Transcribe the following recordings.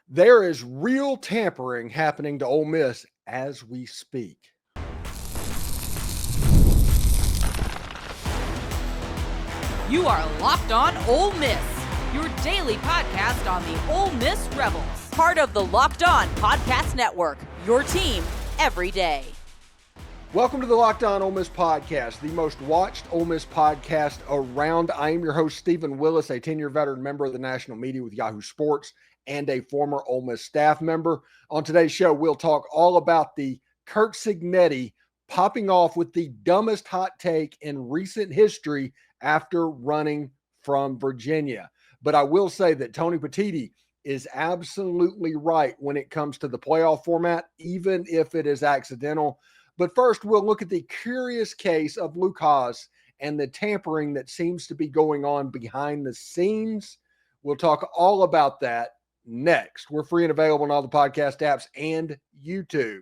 There is real tampering happening to Ole Miss as we speak. You are Locked On Ole Miss, your daily podcast on the Ole Miss Rebels. Part of the Locked On Podcast Network, your team every day. Welcome to the Locked On Ole Miss podcast, the most watched Ole Miss podcast around. I am your host, Steven Willis, a 10-year veteran member of the national media with Yahoo Sports and a former Ole Miss staff member. On today's show, we'll talk all about the Curt Cignetti popping off with the dumbest hot take in recent history after running from Virginia. But I will say that Tony Petitti is absolutely right when it comes to the playoff format, even if it is accidental. But first, we'll look at the curious case of Luke Hasz and the tampering that seems to be going on behind the scenes. We'll talk all about that next. We're free and available on all the podcast apps and YouTube.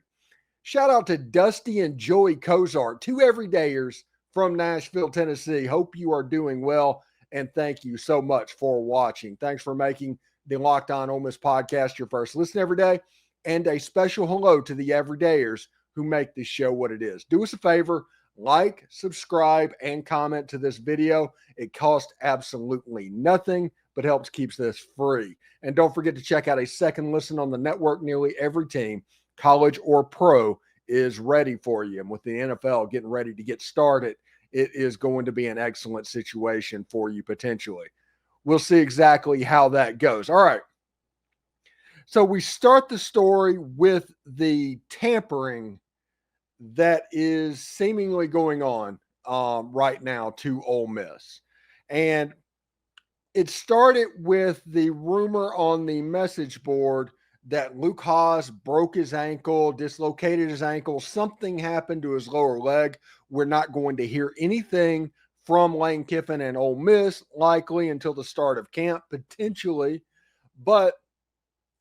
Shout out to Dusty and Joey Kozart, two everydayers from Nashville, Tennessee. Hope you are doing well, and thank you so much for watching. Thanks for making the Locked On Ole Miss podcast your first listen every day, and a special hello to the everydayers who make this show what it is. Do us a favor, like, subscribe, and comment to this video. It costs absolutely nothing, but helps keeps this free. And don't forget to check out a second listen on the network. Nearly every team, college or pro, is ready for you. And with the NFL getting ready to get started, it is going to be an excellent situation for you potentially. We'll see exactly how that goes. All right. So we start the story with the tampering that is seemingly going on right now to Ole Miss. And it started with the rumor on the message board that Luke Hasz broke his ankle, dislocated his ankle. Something happened to his lower leg. We're not going to hear anything from Lane Kiffin and Ole Miss likely until the start of camp, potentially. But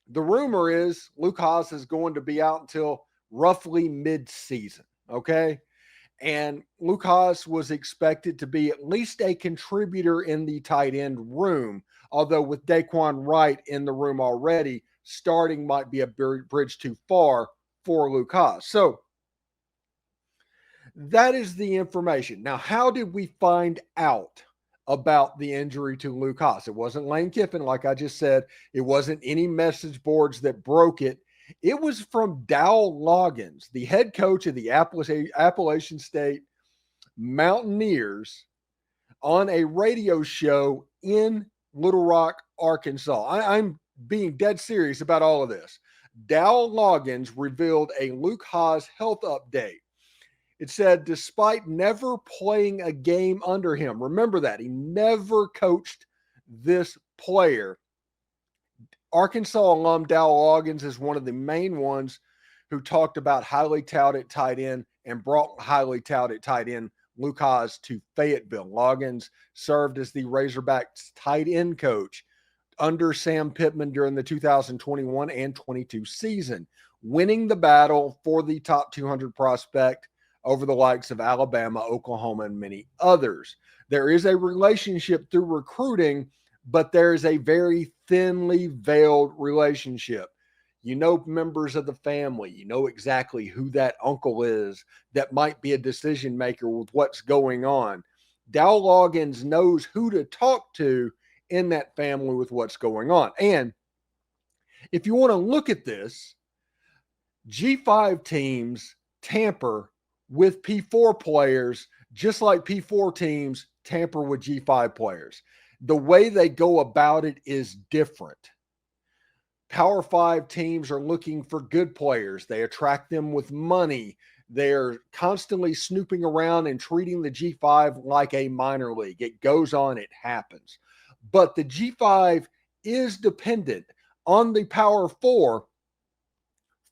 the rumor is Luke Hasz is going to be out until roughly mid-season, okay? And Luke Hasz was expected to be at least a contributor in the tight end room, although with Daquan Wright in the room already, starting might be a bridge too far for Luke Hasz. So that is the information. Now, how did we find out about the injury to Luke Hasz? It wasn't Lane Kiffin, like I just said. It wasn't any message boards that broke it. It was from Dowell Loggains, the head coach of the Appalachian State Mountaineers, on a radio show in Little Rock, Arkansas. I'm being dead serious about all of this. Dowell Loggains revealed a Luke Hasz health update. It said, despite never playing a game under him, remember that, he never coached this player. Arkansas alum Dowell Loggains is one of the main ones who talked about highly touted tight end and brought highly touted tight end Luke Hasz to Fayetteville. Loggains served as the Razorbacks tight end coach under Sam Pittman during the 2021 and 22 season, winning the battle for the top 200 prospect over the likes of Alabama, Oklahoma, and many others. There is a relationship through recruiting, but there is a very thinly veiled relationship. You know members of the family. You know exactly who that uncle is that might be a decision maker with what's going on. Dowell Loggains knows who to talk to in that family with what's going on. And if you want to look at this, G5 teams tamper with P4 players just like P4 teams tamper with G5 players. The way they go about it is different. Power 5 teams are looking for good players. They attract them with money. They're constantly snooping around and treating the G5 like a minor league. It goes on, it happens. But the G5 is dependent on the Power 4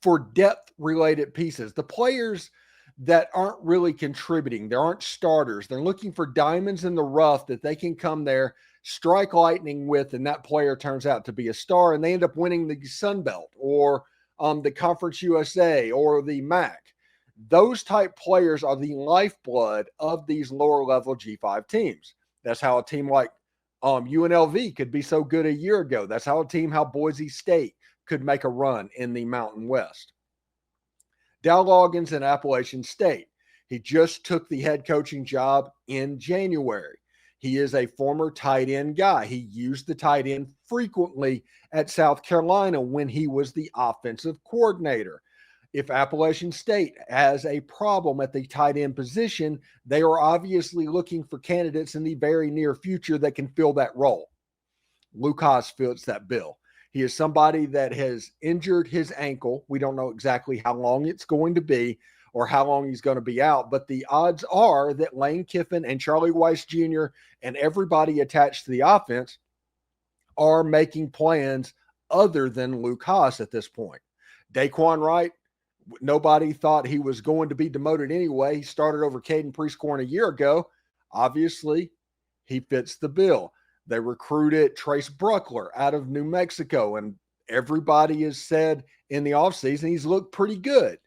for depth-related pieces. The players that aren't really contributing, there aren't starters. They're looking for diamonds in the rough that they can come there, strike lightning with, and that player turns out to be a star, and they end up winning the Sun Belt or the Conference USA or the MAC. Those type players are the lifeblood of these lower-level G5 teams. That's how a team like UNLV could be so good a year ago. That's how Boise State could make a run in the Mountain West. Dowell Loggains in Appalachian State. He just took the head coaching job in January. He is a former tight end guy. He used the tight end frequently at South Carolina when he was the offensive coordinator. If Appalachian State has a problem at the tight end position, they are obviously looking for candidates in the very near future that can fill that role. Luke Hasz fits that bill. He is somebody that has injured his ankle. We don't know exactly how long it's going to be or how long he's going to be out, but the odds are that Lane Kiffin and Charlie Weis Jr. and everybody attached to the offense are making plans other than Luke Hasz at this point. Daquan Wright, nobody thought he was going to be demoted anyway. He started over Caden Prieskorn a year ago. Obviously, he fits the bill. They recruited Trace Bruckler out of New Mexico, and everybody has said in the offseason he's looked pretty good.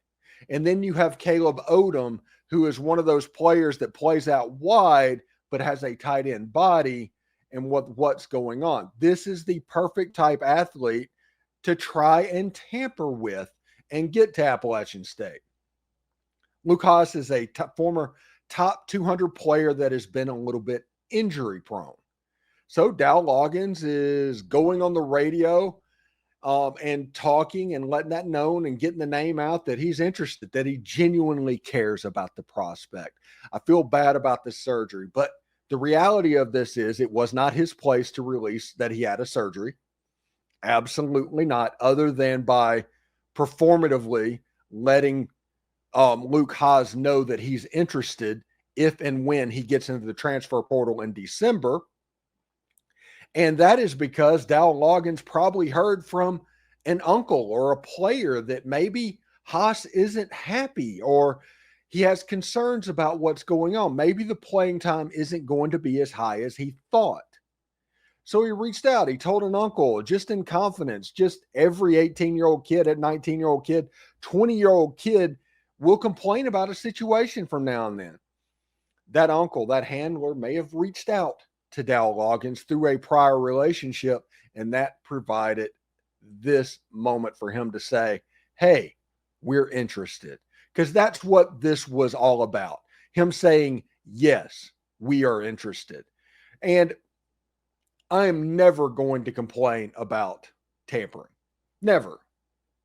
And then you have Caleb Odom, who is one of those players that plays out wide but has a tight end body, and what's going on. This is the perfect type athlete to try and tamper with and get to Appalachian State. Luke Hasz is a former top 200 player that has been a little bit injury prone. So Dowell Loggains is going on the radio and talking and letting that known and getting the name out that he's interested, that he genuinely cares about the prospect. I feel bad about the surgery, but the reality of this is it was not his place to release that he had a surgery. Absolutely not, other than by performatively letting Luke Hasz know that he's interested if and when he gets into the transfer portal in December. And that is because Dowell Loggains probably heard from an uncle or a player that maybe Hasz isn't happy or he has concerns about what's going on. Maybe the playing time isn't going to be as high as he thought. So he reached out. He told an uncle, just in confidence, just every 18-year-old kid, at 19-year-old kid, 20-year-old kid will complain about a situation from now and then. That uncle, that handler may have reached out to Dowell Loggains through a prior relationship, and that provided this moment for him to say, hey, we're interested. Because that's what this was all about. Him saying, yes, we are interested. And I am never going to complain about tampering. Never.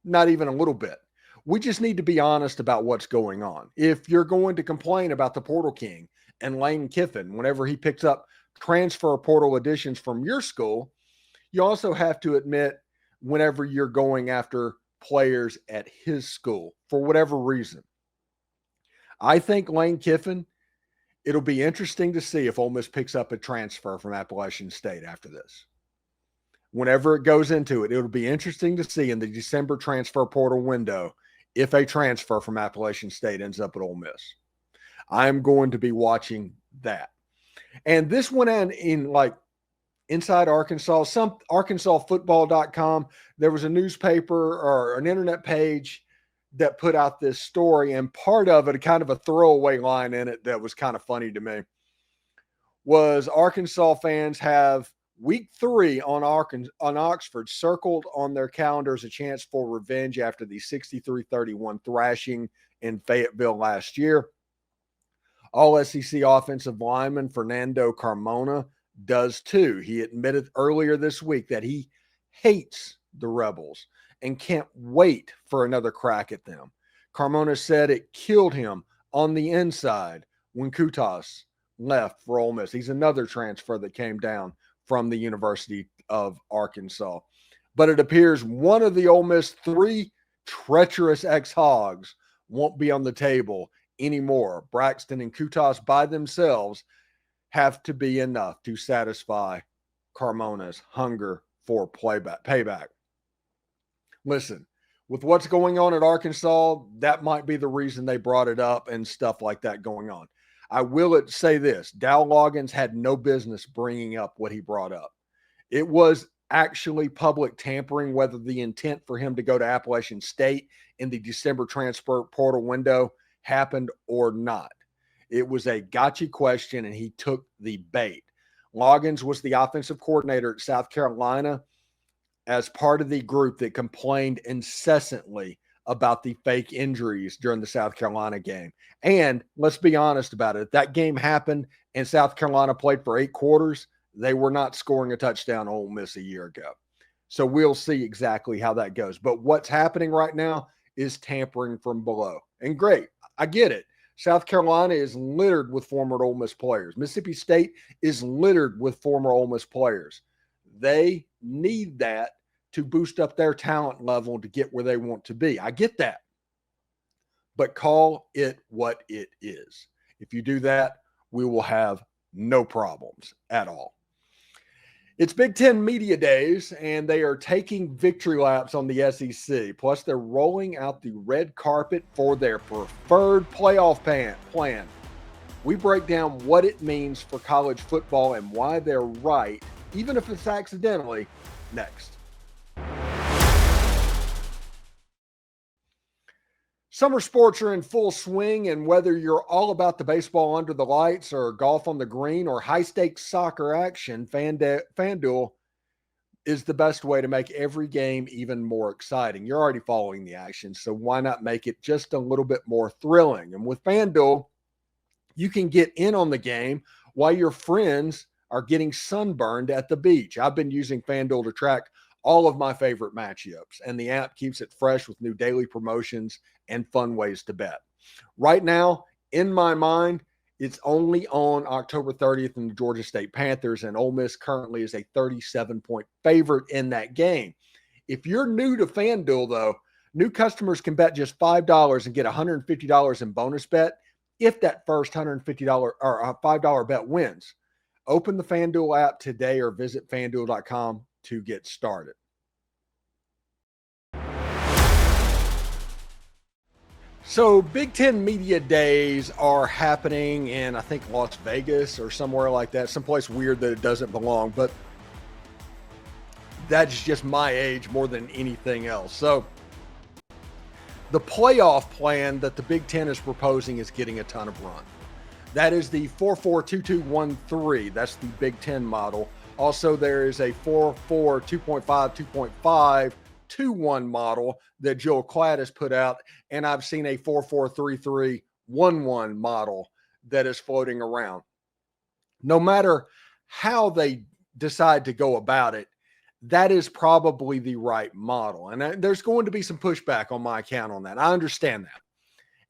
Not even a little bit. We just need to be honest about what's going on. If you're going to complain about the Portal King and Lane Kiffin whenever he picks up transfer portal additions from your school, you also have to admit whenever you're going after players at his school for whatever reason. I think Lane Kiffin, it'll be interesting to see if Ole Miss picks up a transfer from Appalachian State after this. Whenever it goes into it, it'll be interesting to see in the December transfer portal window if a transfer from Appalachian State ends up at Ole Miss. I'm going to be watching that. And this went in like Inside Arkansas, some ArkansasFootball.com. There was a newspaper or an internet page that put out this story, and part of it, kind of a throwaway line in it that was kind of funny to me, was Arkansas fans have week 3 on Oxford circled on their calendars a chance for revenge after the 63-31 thrashing in Fayetteville last year. All SEC offensive lineman Fernando Carmona does too. He admitted earlier this week that he hates the Rebels and can't wait for another crack at them. Carmona said it killed him on the inside when Kutas left for Ole Miss. He's another transfer that came down from the University of Arkansas. But it appears one of the Ole Miss 3 treacherous ex-Hogs won't be on the table anymore. Braxton and Kutas by themselves have to be enough to satisfy Carmona's hunger for payback. Listen, with what's going on at Arkansas, that might be the reason they brought it up and stuff like that going on. I will say this, Dowell Loggains had no business bringing up what he brought up. It was actually public tampering, whether the intent for him to go to Appalachian State in the December transfer portal window happened or not. It was a gotcha question, and he took the bait. Loggains was the offensive coordinator at South Carolina, as part of the group that complained incessantly about the fake injuries during the South Carolina game. And let's be honest about it. If that game happened and South Carolina played for 8 quarters, they were not scoring a touchdown on Ole Miss a year ago. So we'll see exactly how that goes. But what's happening right now is tampering from below. And great, I get it. South Carolina is littered with former Ole Miss players. Mississippi State is littered with former Ole Miss players. They need that to boost up their talent level to get where they want to be. I get that. But call it what it is. If you do that, we will have no problems at all. It's Big Ten Media Days, and they are taking victory laps on the SEC. Plus, they're rolling out the red carpet for their preferred playoff plan. We break down what it means for college football and why they're right, even if it's accidentally, next. Summer sports are in full swing, and whether you're all about the baseball under the lights or golf on the green or high-stakes soccer action, FanDuel is the best way to make every game even more exciting. You're already following the action, so why not make it just a little bit more thrilling? And with FanDuel, you can get in on the game while your friends are getting sunburned at the beach. I've been using FanDuel to track all of my favorite matchups, and the app keeps it fresh with new daily promotions and fun ways to bet. Right now, in my mind, it's only on October 30th in the Georgia State Panthers, and Ole Miss currently is a 37-point favorite in that game. If you're new to FanDuel, though, new customers can bet just $5 and get $150 in bonus bet if that first $150 or $5 bet wins. Open the FanDuel app today or visit FanDuel.com to get started. So Big Ten Media Days are happening in, I think, Las Vegas or somewhere like that, someplace weird that it doesn't belong, but that's just my age more than anything else. So the playoff plan that the Big Ten is proposing is getting a ton of run. That is the 4-4-2-2-1-3. That's the Big Ten model. Also, there is a 4-4, 2.5, 2.5, 2-1 model that Joel Klatt has put out, and I've seen a 4-4-3-3, 1-1 model that is floating around. No matter how they decide to go about it, that is probably the right model. And there's going to be some pushback on my account on that. I understand that.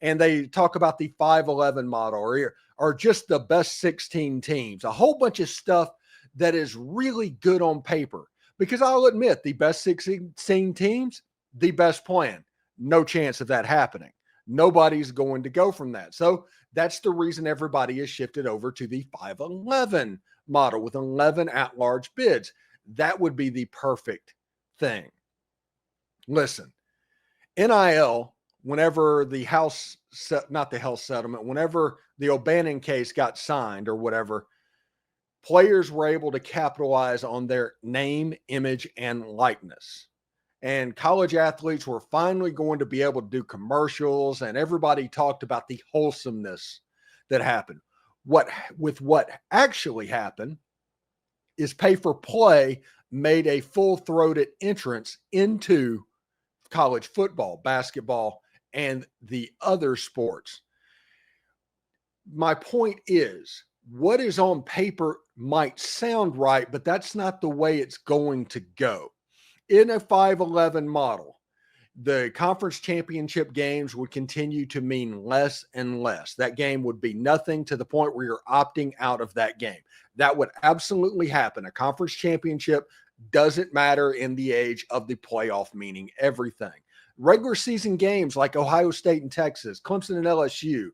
And they talk about the 5-11 model or just the best 16 teams, a whole bunch of stuff that is really good on paper. Because I'll admit, the best 16 teams, the best plan. No chance of that happening. Nobody's going to go from that. So that's the reason everybody has shifted over to the 5-11 model with 11 at-large bids. That would be the perfect thing. Listen, NIL, whenever the whenever the O'Bannon case got signed or whatever, players were able to capitalize on their name, image, and likeness. And college athletes were finally going to be able to do commercials, and everybody talked about the wholesomeness that happened. What actually happened is pay-for-play made a full-throated entrance into college football, basketball, and the other sports. My point is, what is on paper might sound right, but that's not the way it's going to go. In a 5-11 model, the conference championship games would continue to mean less and less. That game would be nothing to the point where you're opting out of that game. That would absolutely happen. A conference championship doesn't matter in the age of the playoff, meaning everything. Regular season games like Ohio State and Texas, Clemson and LSU,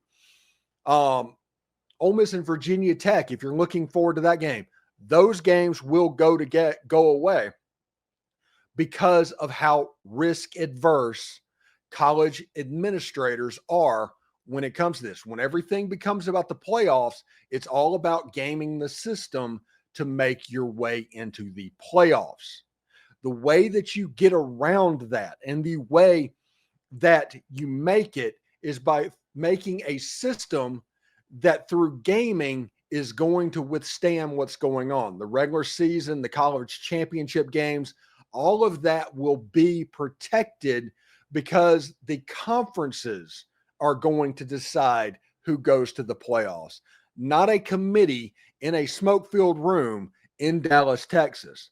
Ole Miss and Virginia Tech, if you're looking forward to that game, those games will go away because of how risk adverse college administrators are when it comes to this. When everything becomes about the playoffs, it's all about gaming the system to make your way into the playoffs. The way that you get around that and the way that you make it is by making a system that through gaming is going to withstand what's going on. The regular season, the college championship games, all of that will be protected because the conferences are going to decide who goes to the playoffs, not a committee in a smoke-filled room in Dallas, Texas.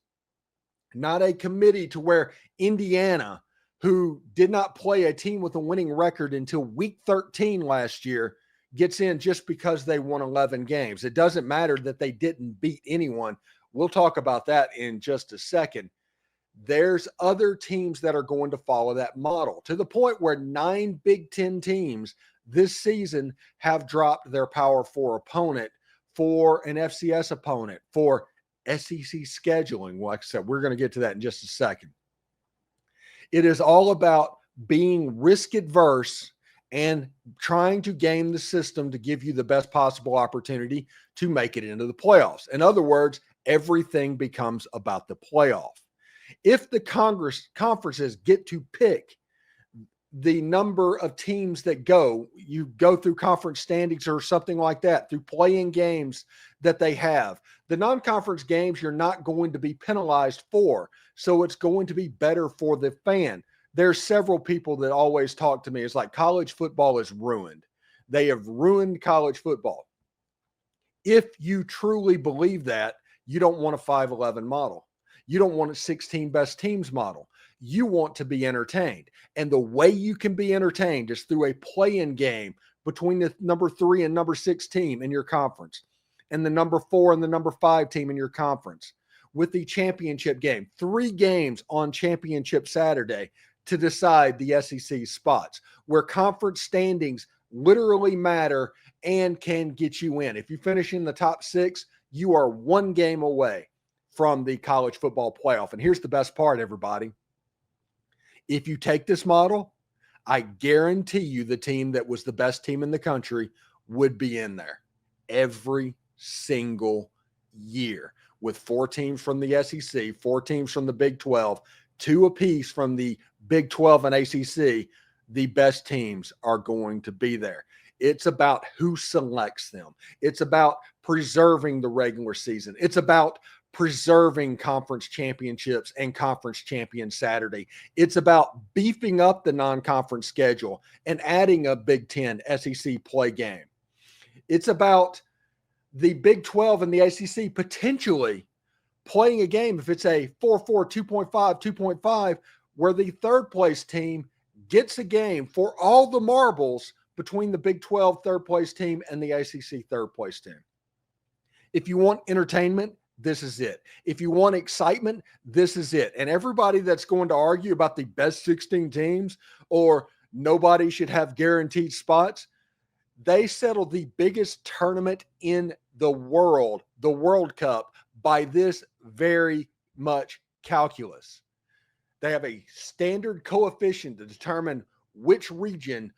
Not a committee to where Indiana, who did not play a team with a winning record until week 13 last year, gets in just because they won 11 games. It doesn't matter that they didn't beat anyone. We'll talk about that in just a second. There's other teams that are going to follow that model to the point where 9 Big Ten teams this season have dropped their Power 4 opponent for an FCS opponent, for SEC scheduling. Like I said, we're going to get to that in just a second. It is all about being risk adverse and trying to game the system to give you the best possible opportunity to make it into the playoffs. In other words, everything becomes about the playoff. If the conferences get to pick the number of teams that you go through conference standings or something like that, through playing games that they have. The non-conference games you're not going to be penalized for, so it's going to be better for the fan. There's several people that always talk to me. It's like college football is ruined. They have ruined college football. If you truly believe that, you don't want a 5-11 model. You don't want a 16 best teams model. You want to be entertained. And the way you can be entertained is through a play-in game between the number 3 and number 6 team in your conference and the number 4 and the number 5 team in your conference with the championship game. 3 games on championship Saturday to decide the SEC spots, where conference standings literally matter and can get you in. If you finish in the top 6, you are 1 game away from the college football playoff. And here's the best part, everybody. If you take this model, I guarantee you the team that was the best team in the country would be in there every single year, with 4 teams from the SEC, 4 teams from the Big 12, 2 apiece from the Big 12 and ACC. The best teams are going to be there. It's about who selects them. It's about preserving the regular season. It's about preserving conference championships and conference champion Saturday. It's about beefing up the non-conference schedule and adding a Big Ten SEC play game. It's about the Big 12 and the ACC potentially playing a game, if it's a 4-4, 2.5, 2.5, where the third place team gets a game for all the marbles between the Big 12 third place team and the ACC third place team. If you want entertainment, this is it. If you want excitement, this is it. And everybody that's going to argue about the best 16 teams or nobody should have guaranteed spots, they settled the biggest tournament in the World Cup, by this very much calculus. They have a standard coefficient to determine which region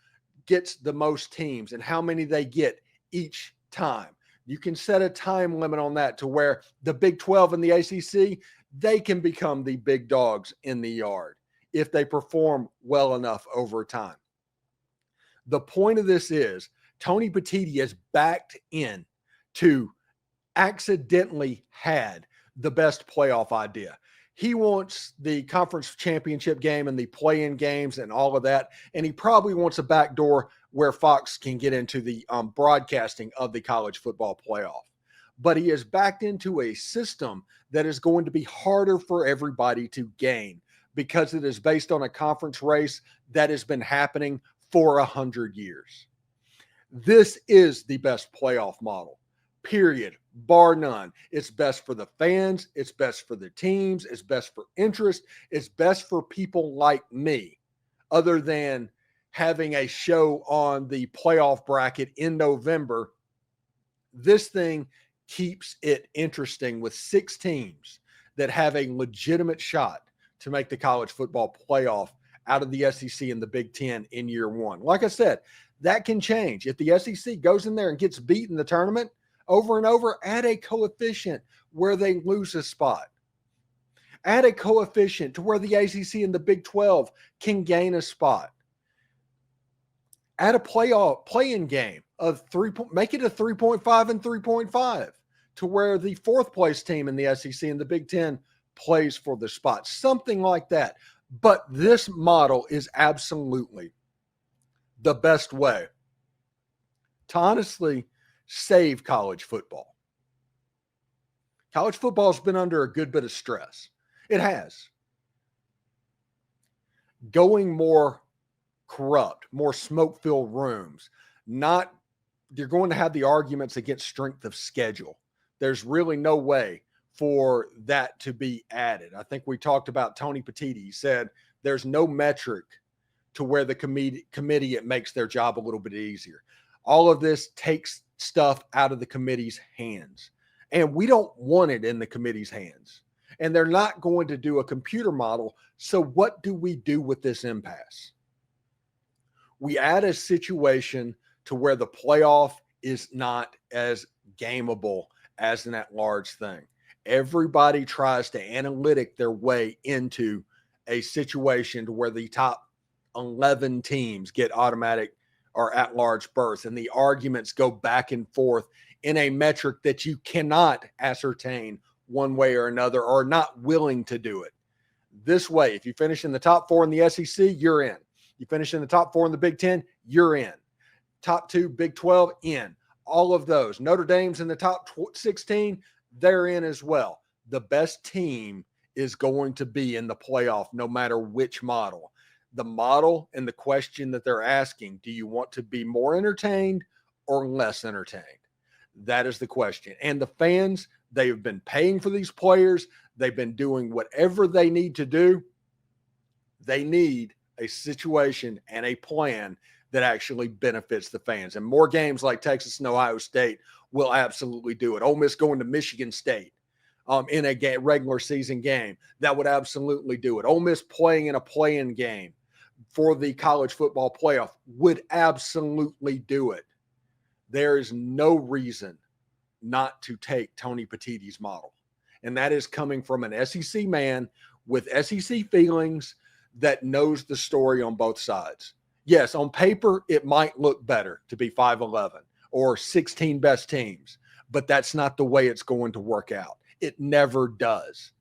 gets the most teams and how many they get each time. You can set a time limit on that to where the Big 12 and the ACC, they can become the big dogs in the yard if they perform well enough over time. The point of this is Tony Petitti is backed in to accidentally had the best playoff idea. He wants the conference championship game and the play-in games and all of that. And he probably wants a backdoor where Fox can get into the broadcasting of the college football playoff. But he is backed into a system that is going to be harder for everybody to gain because it is based on a conference race that has been happening for 100 years. This is the best playoff model, period, bar none. It's best for the fans. It's best for the teams. It's best for interest. It's best for people like me, other than having a show on the playoff bracket in November. This thing keeps it interesting with 6 teams that have a legitimate shot to make the college football playoff out of the SEC and the Big Ten in year 1. Like I said, that can change. If the SEC goes in there and gets beat in the tournament over and over, add a coefficient where they lose a spot. Add a coefficient to where the ACC and the Big 12 can gain a spot. Add a play-in game of make it a 3.5 and 3.5 to where the 4th place team in the SEC and the Big Ten plays for the spot, something like that. But this model is absolutely the best way to honestly save college football. College football has been under a good bit of stress. It has. Going more corrupt, more smoke-filled rooms. You're going to have the arguments against strength of schedule. There's really no way for that to be added. I think we talked about Tony Petitti. He said there's no metric to where the committee, it makes their job a little bit easier. All of this takes stuff out of the committee's hands. And we don't want it in the committee's hands. And they're not going to do a computer model. So what do we do with this impasse? We add a situation to where the playoff is not as gameable as an at-large thing. Everybody tries to analytic their way into a situation to where the top 11 teams get automatic or at-large berths, and the arguments go back and forth in a metric that you cannot ascertain one way or another, or not willing to do it. This way, if you finish in the top 4 in the SEC, you're in. You finish in the top 4 in the Big Ten, you're in. Top 2, Big 12, in. All of those. Notre Dame's in the top 16, they're in as well. The best team is going to be in the playoff no matter which model. The model and the question that they're asking, do you want to be more entertained or less entertained? That is the question. And the fans, they have been paying for these players. They've been doing whatever they need to do. They need a situation and a plan that actually benefits the fans. And more games like Texas and Ohio State will absolutely do it. Ole Miss going to Michigan State in a regular season game, that would absolutely do it. Ole Miss playing in a play-in game for the college football playoff would absolutely do it. There is no reason not to take Tony Petitti's model. And that is coming from an SEC man with SEC feelings that knows the story on both sides. Yes, on paper, it might look better to be 5-11 or 16 best teams, but that's not the way it's going to work out. It never does.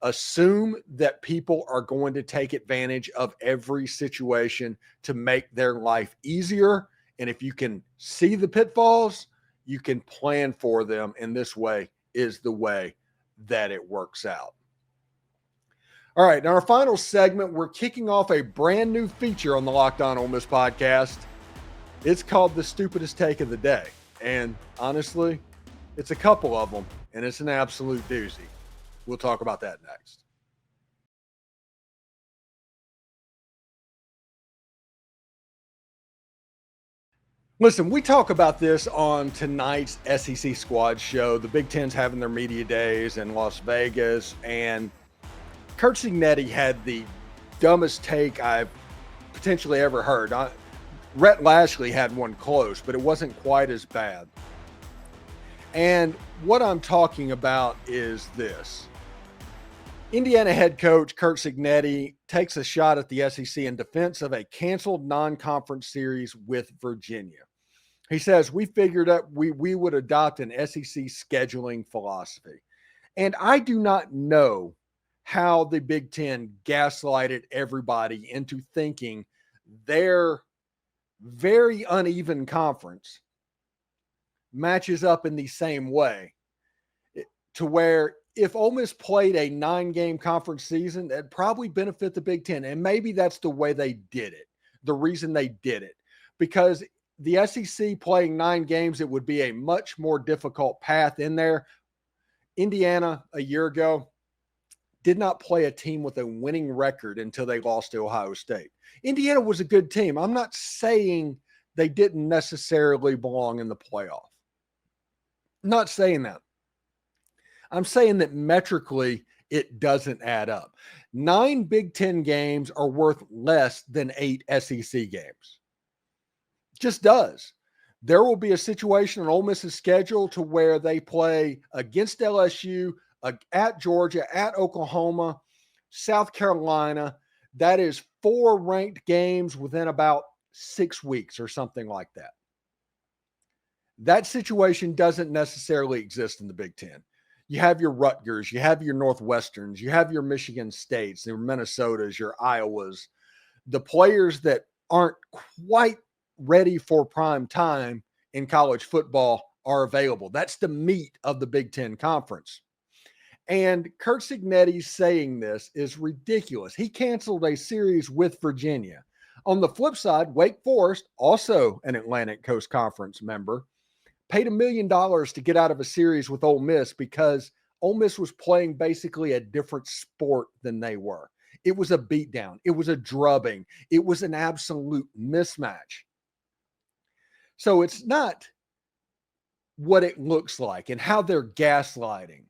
Assume that people are going to take advantage of every situation to make their life easier. And if you can see the pitfalls, you can plan for them. And this way is the way that it works out. All right, in our final segment, we're kicking off a brand new feature on the Locked On Ole Miss podcast. It's called The Stupidest Take of the Day. And honestly, it's a couple of them, and it's an absolute doozy. We'll talk about that next. Listen, we talk about this on tonight's SEC Squad show. The Big Ten's having their media days in Las Vegas, and Curt Cignetti had the dumbest take I've potentially ever heard. Rhett Lashlee had one close, but it wasn't quite as bad. And what I'm talking about is this. Indiana head coach Curt Cignetti takes a shot at the SEC in defense of a canceled non-conference series with Virginia. He says, we figured out we would adopt an SEC scheduling philosophy. And I do not know how the Big Ten gaslighted everybody into thinking their very uneven conference matches up in the same way, to where if Ole Miss played a 9-game conference season, that'd probably benefit the Big Ten. And maybe that's the way they did it. The reason they did it, because the SEC playing 9 games, it would be a much more difficult path in there. Indiana a year ago did not play a team with a winning record until they lost to Ohio State. Indiana was a good team. I'm not saying they didn't necessarily belong in the playoff. I'm not saying that. I'm saying that metrically it doesn't add up. 9 Big Ten games are worth less than 8 SEC games. Just does. There will be a situation on Ole Miss's schedule to where they play against LSU, at Georgia, at Oklahoma, South Carolina. That is 4 ranked games within about 6 weeks or something like that. That situation doesn't necessarily exist in the Big Ten. You have your Rutgers, you have your Northwesterns, you have your Michigan States, your Minnesotas, your Iowas, the players that aren't quite ready for prime time in college football are available. That's the meat of the Big Ten Conference. And Curt Cignetti saying this is ridiculous. He canceled a series with Virginia. On the flip side, Wake Forest, also an Atlantic Coast Conference member, paid $1 million to get out of a series with Ole Miss because Ole Miss was playing basically a different sport than they were. It was a beatdown. It was a drubbing. It was an absolute mismatch. So it's not what it looks like and how they're gaslighting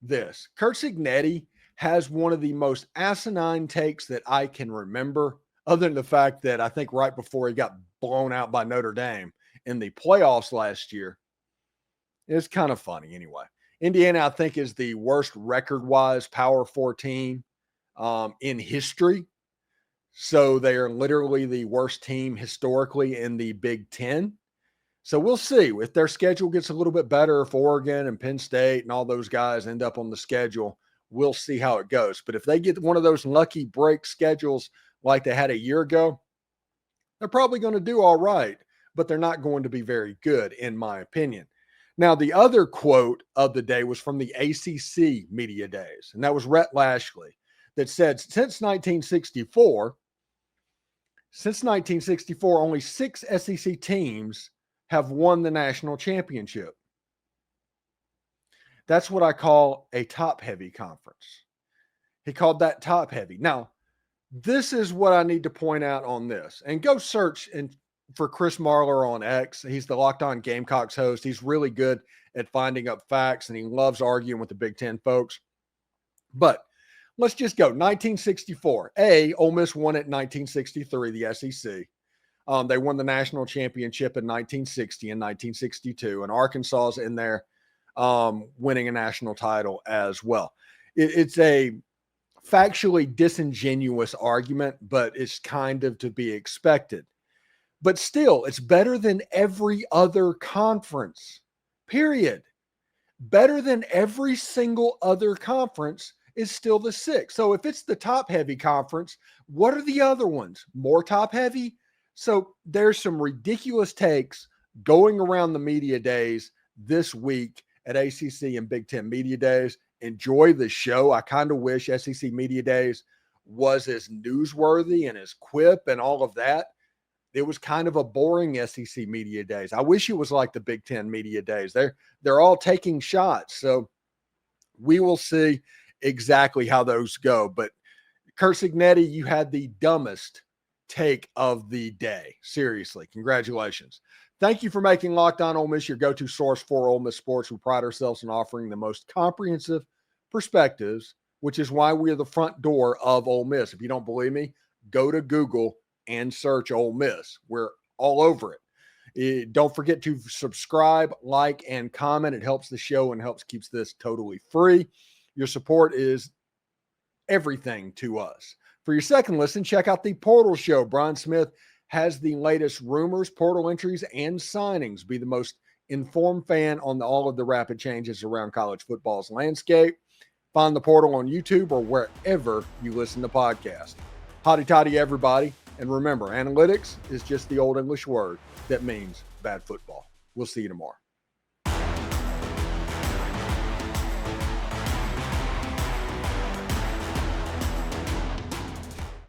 this. Curt Cignetti has one of the most asinine takes that I can remember, other than the fact that I think right before he got blown out by Notre Dame in the playoffs last year. It's kind of funny anyway. Indiana, I think, is the worst record-wise Power 4 team in history. So they are literally the worst team historically in the Big Ten. So we'll see if their schedule gets a little bit better, if Oregon and Penn State and all those guys end up on the schedule. We'll see how it goes. But if they get one of those lucky break schedules like they had a year ago, they're probably going to do all right, but they're not going to be very good, in my opinion. Now, the other quote of the day was from the ACC media days, and that was Rhett Lashlee, that said, since 1964, only 6 SEC teams have won the national championship. That's what I call a top-heavy conference. He called that top-heavy. Now, this is what I need to point out on this. And go search for Chris Marler on X. He's the Locked On Gamecocks host. He's really good at finding up facts, and he loves arguing with the Big Ten folks. But let's just go. 1964. Ole Miss won it in 1963, the SEC. They won the national championship in 1960 and 1962, and Arkansas is in there winning a national title as well. It's a factually disingenuous argument, but it's kind of to be expected. But still, it's better than every other conference, period. Better than every single other conference is still the 6. So if it's the top-heavy conference, what are the other ones? More top-heavy? So there's some ridiculous takes going around the media days this week at ACC and Big Ten media days. Enjoy the show. I kind of wish SEC media days was as newsworthy and as quip and all of that. It was kind of a boring SEC media days. I wish it was like the Big Ten media days. They're all taking shots. So we will see exactly how those go. But Curt Cignetti, you had the dumbest take of the day. Seriously, congratulations. Thank you for making Locked On Ole Miss your go-to source for Ole Miss sports. We pride ourselves in offering the most comprehensive perspectives, which is why we are the front door of Ole Miss. If you don't believe me, go to Google and search Ole Miss. We're all over it. Don't forget to subscribe, like, and comment. It helps the show and keeps this totally free. Your support is everything to us. For your second listen, check out the Portal Show. Brian Smith has the latest rumors, portal entries, and signings. Be the most informed fan on all of the rapid changes around college football's landscape. Find the Portal on YouTube or wherever you listen to podcasts. Hotty toddy, everybody. And remember, analytics is just the old English word that means bad football. We'll see you tomorrow.